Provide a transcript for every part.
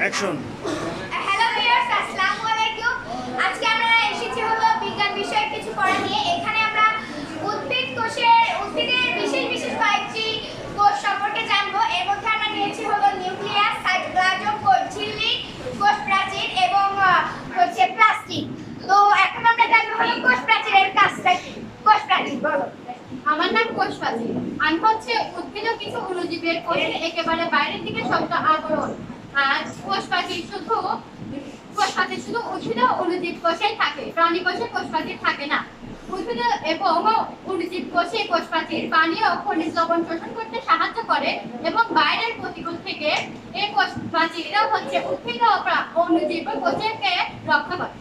Action. Hello viewers, আসসালামু আলাইকুম। আজকে আমরা এসেছি হলো বিজ্ঞান বিষয়ে কিছু পড়া নিয়ে। এখানে আমরা উদ্ভিদের বিশেষ বিশেষ কয়েকটি কোষ সম্পর্কে জানবো। এর মধ্যে আমরা নিয়েছি হলো নিউক্লিয়াস, সাইটোপ্লাজম, কোষ ঝিল্লি, কোষ প্রাচীর এবং হচ্ছে প্লাস্টিক। তো এখন আমরা জানবো হলো কোষ প্রাচীরের কাজটা কি। কোষ প্রাচীর বলো। আমার নাম কোষ প্রাচীর। আমি হচ্ছে উদ্ভিদ কিছু অণুজীবের কোষের একেবারে বাইরের দিকে শক্ত আবরণ। আর কোষ প্রাচীর শুধু উদ্ভিদ ও অণুজীব কোষেই থাকে, প্রাণী কোষে কোষ প্রাচীর থাকে না। উদ্ভিদ এবং অণুজীব কোষে কোষ প্রাচীর পানি ও খনিজ লবণ শোষণ করতে সাহায্য করে এবং বাইরের প্রতিকূল থেকে এই কোষ প্রাচীর হচ্ছে উদ্ভিদ ও অণুজীব কোষকে রক্ষা করে।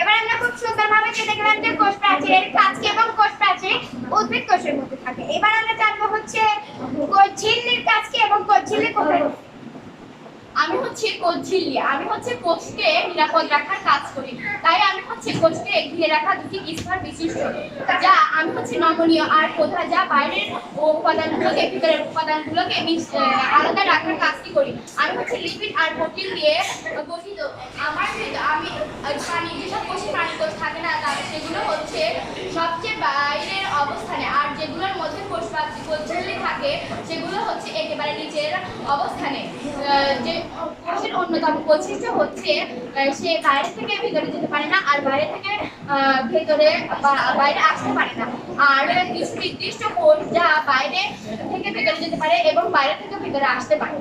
এবার আমরা খুব সুন্দরভাবে দেখলাম যে কোষ প্রাচীরের কাজ কি এবং কোষ প্রাচীর উদ্ভিদ কোষের মধ্যে থাকে। এবার আমরা জানবো হচ্ছে কোষ ঝিল্লির কাজ কি এবং কোষ ঝিল্লি কোথায়। আমি হচ্ছে কোষ ঝিল্লি। আমি হচ্ছে কোষকে নিরাপদ রাখার কাজ করি। তাই আমি হচ্ছে কোষকে ঘিরে রাখা দুটি স্তর বিশিষ্ট, যা আমি হচ্ছে নমনীয় আর কোথা যা বাইরের উপাদানগুলোকে ভিতরের উপাদানগুলোকে আলাদা রাখার কাজটি করি। আমি হচ্ছে লিপিড আর প্রোটিন দিয়ে গঠিত। আমি পানি যেসব কোষে প্রাণী কোষ থাকে না সেগুলো হচ্ছে সবচেয়ে বাইরের অবস্থানে, আর যেগুলোর মধ্যে কোষ ঝিল্লি থাকে সেগুলো হচ্ছে একেবারে নিচের অবস্থানে। যে কোষের অন্যতম বৈশিষ্ট্য হচ্ছে সে বাইরে থেকে ভিতরে যেতে পারে না, আর বাইরে থেকে বাইরে আসতে পারে না। আর কিছু নির্দিষ্ট কোষ যা বাইরে থেকে ভিতরে যেতে পারে এবং বাইরে থেকে ভিতরে আসতে পারে।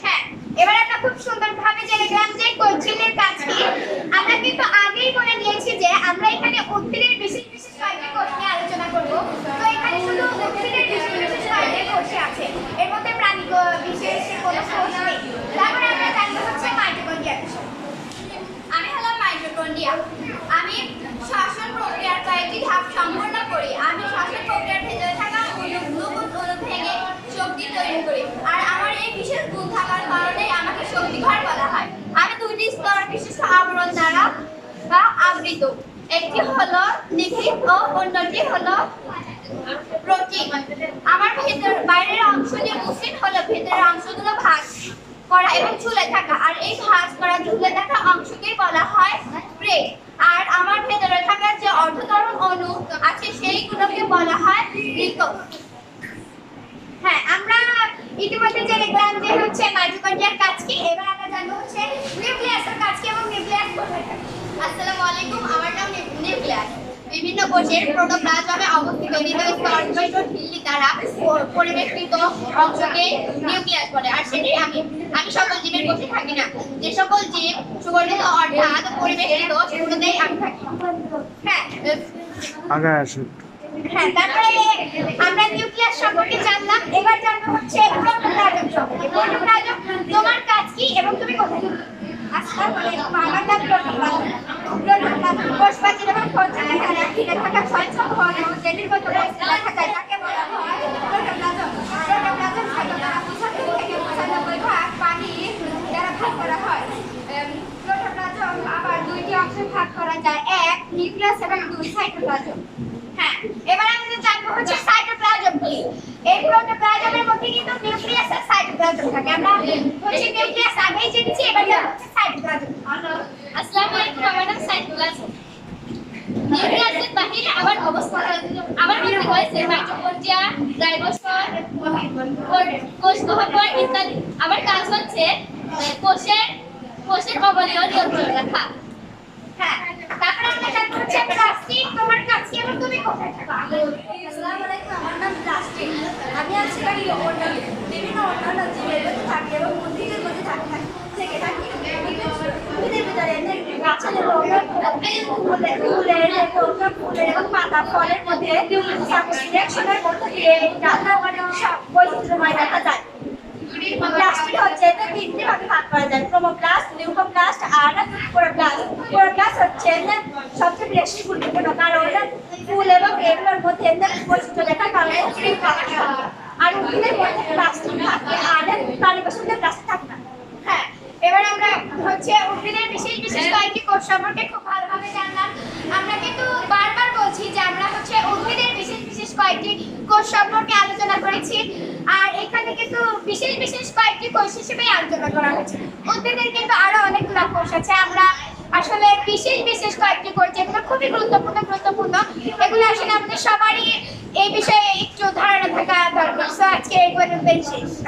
হ্যাঁ, এবার আমরা খুব সুন্দরভাবে জেনে গেলাম যে কোষ ঝিল্লির কাজ কি। আমরা কিন্তু আগেই বলে নিয়েছি যে আমরা এখানে উদ্ভিদের বিশেষ বিশেষ কয়েকটি কোষ নিয়ে আলোচনা করব। তো এখানে শুধু উদ্ভিদের বিশেষ বিশেষ কয়েকটি কোষ আছে, এর মধ্যে প্রাণী বিশেষ কোনো কোষ নেই। তারপরে আমরা জানবো হচ্ছে মাইটোকন্ড্রিয়া। আমি হলাম মাইটোকন্ড্রিয়া। আমি শ্বসন প্রক্রিয়ার কয়েকটি ধাপ সম্পন্ন করি। আমি শ্বসন প্রক্রিয়ার ভেতরে থাকা গ্লুকোজ অণু ভেঙে শক্তি তৈরি করি, আর আমার এই বিশেষ গুণ থাকার কারণে আমাকে শক্তিঘর বলা হয়। আমি দুইটি স্তর বিশিষ্ট আবরণ দ্বারা আবৃত। একটি হলো লিপিড ও অন্যটি হলো প্রোটিন। আমার বাইরের অংশ যে মসৃণ হলো ভেতরের অংশগুলো ভাঁজ করা এবং ঝুলে থাকা, আর এই ভাঁজ করা ঝুলে থাকা অংশকে বলা হয় ব্রেক। আর আমার ভেতরে থাকা যে অর্ধতরল অণু আছে সেইগুলোকে বলা হয় লিকো। হ্যাঁ, আমরা ইতিমধ্যে জেনে গেলাম যে হচ্ছে মাইটোকন্ড্রিয়ার কাজ কি। এবার আমরা জানবো হচ্ছে নিউক্লিয়াসের কাজ কি এবং নিউক্লিয়াস কোথায় থাকে। আসসালামু আলাইকুম, আমার নাম নিউক্লিয়াস। বিভিন্ন কোষের প্রোটোপ্লাজমে অবস্থিত নির্দিষ্ট স্তরবিশিষ্ট ঝিল্লি দ্বারা পরিবেষ্টিত অংশকে নিউক্লিয়াস বলে। আর সেটি আমি সকল জীবের কোষে থাকি না। যে সকল জীব সুগঠিত অর্থাৎ পরিবেষ্টিত সেগুলোতেই আমি থাকি। হ্যাঁ, আগায় আসুন। হ্যাঁ, তারপরে আমরা নিউক্লিয়াস সম্পর্কে জানলাম। এবার জানবো হচ্ছে প্রোটোপ্লাজম সম্পর্কে। প্রোটোপ্লাজম তোমার কাজ কি এবং তুমি কোথায় থাকো। আসসালামু আলাইকুম, আমার নাম প্রোটোপ্লাজম। প্রোটোপ্লাজম কোষ প্রাচীর এবং কোষ ঝিল্লি দ্বারা ঘিরে থাকা স্বচ্ছল ঘন জেলির মতো অবস্থায় থাকায় তাকে বলা হয় প্রোটোপ্লাজম। প্রোটোপ্লাজম শতকরা 75 থেকে 95 ভাগ পানি দ্বারা ভাগ করা হয়। প্রোটোপ্লাজম আবার দুইটি অংশে ভাগ করা যায়, এক নিউক্লিয়াস এবং দুই সাইটোপ্লাজম। হ্যাঁ, এবার আমরা জানবো হচ্ছে সাইটোপ্লাজম কি। এই প্রোটোপ্লাজমের মধ্যে কিন্তু নিউক্লিয়াস আর সাইটোপ্লাজম থাকে। আমরা হচ্ছে নিউক্লিয়াস আগেই জেনেছি, এবার জানবো হচ্ছে সাইটোপ্লাজম। আসসালামু আলাইকুম, আমার নাম সাইটোপ্লাজম। নিউক্লিয়াসের বাহিরে আবার ভিন্ন হয়েছে মাইটোকন্ড্রিয়া, রাইবোসোম, কোষ গহ্বর ইত্যাদি। আমার কাজ হচ্ছে কোষের অবয়ব নিয়ন্ত্রণ রাখা। হ্যাঁ, তারপরে আমরা জানবো হচ্ছে প্লাস্টিক তোমার কাজ কি এবং তুমি কোথায় থাকো। আসসালামু আলাইকুম, আমার নাম প্লাস্টিক। আমি আছি বিভিন্ন অন্যান্য জীবের মধ্যে থাকি এবং উদ্ভিদের মধ্যে থেকে থাকি। উদ্ভিদের ভিতরে গাছের ফুলের এবং পাতা ফলের মধ্যে রিঅ্যাকশনের মধ্য দিয়ে বৈচিত্র্যময় দেখা যায়। প্লাস্টিক হচ্ছে তিনটি ভাগে ভাগ করা যায়, ক্রোমোপ্লাস্ট, লিউকোপ্লাস্ট আর ক্লোরোপ্লাস্ট। ক্লোরোপ্লাস্ট হচ্ছে সবচেয়ে বেশি গুরুত্বপূর্ণ, কারণ ফুল এবং এগুলোর মধ্যে বৈচিত্র্য দেখার কারণে আর উদ্ভিদের মধ্যে প্লাস্টিক থাকে আর প্রাণী কোষের প্লাস্টিক থাকে না। হ্যাঁ, এবার আমরা হচ্ছে উদ্ভিদের বিশেষ বিশেষ কয়েকটি কোষ সম্পর্কে খুব ভালোভাবে জানলাম। আমরা কিন্তু বারবার বলছি যে আমরা হচ্ছে উদ্ভিদের বিশেষ বিশেষ কয়েকটি কোষ সম্পর্কে আলোচনা করেছি। আর এখানে কিন্তু বিশেষ বিশেষ কয়েকটি কোর্স হিসেবে আলোচনা করা হয়েছে। উদ্ভিদের কিন্তু আরো অনেকগুলো কোর্স আছে, আমরা আসলে বিশেষ বিশেষ কয়েকটি কোর্স যেগুলো খুবই গুরুত্বপূর্ণ, এগুলো আসলে আমাদের সবারই এই বিষয়ে একটু ধারণা থাকা দরকার। আজকে এই পর্যন্তই শেষ।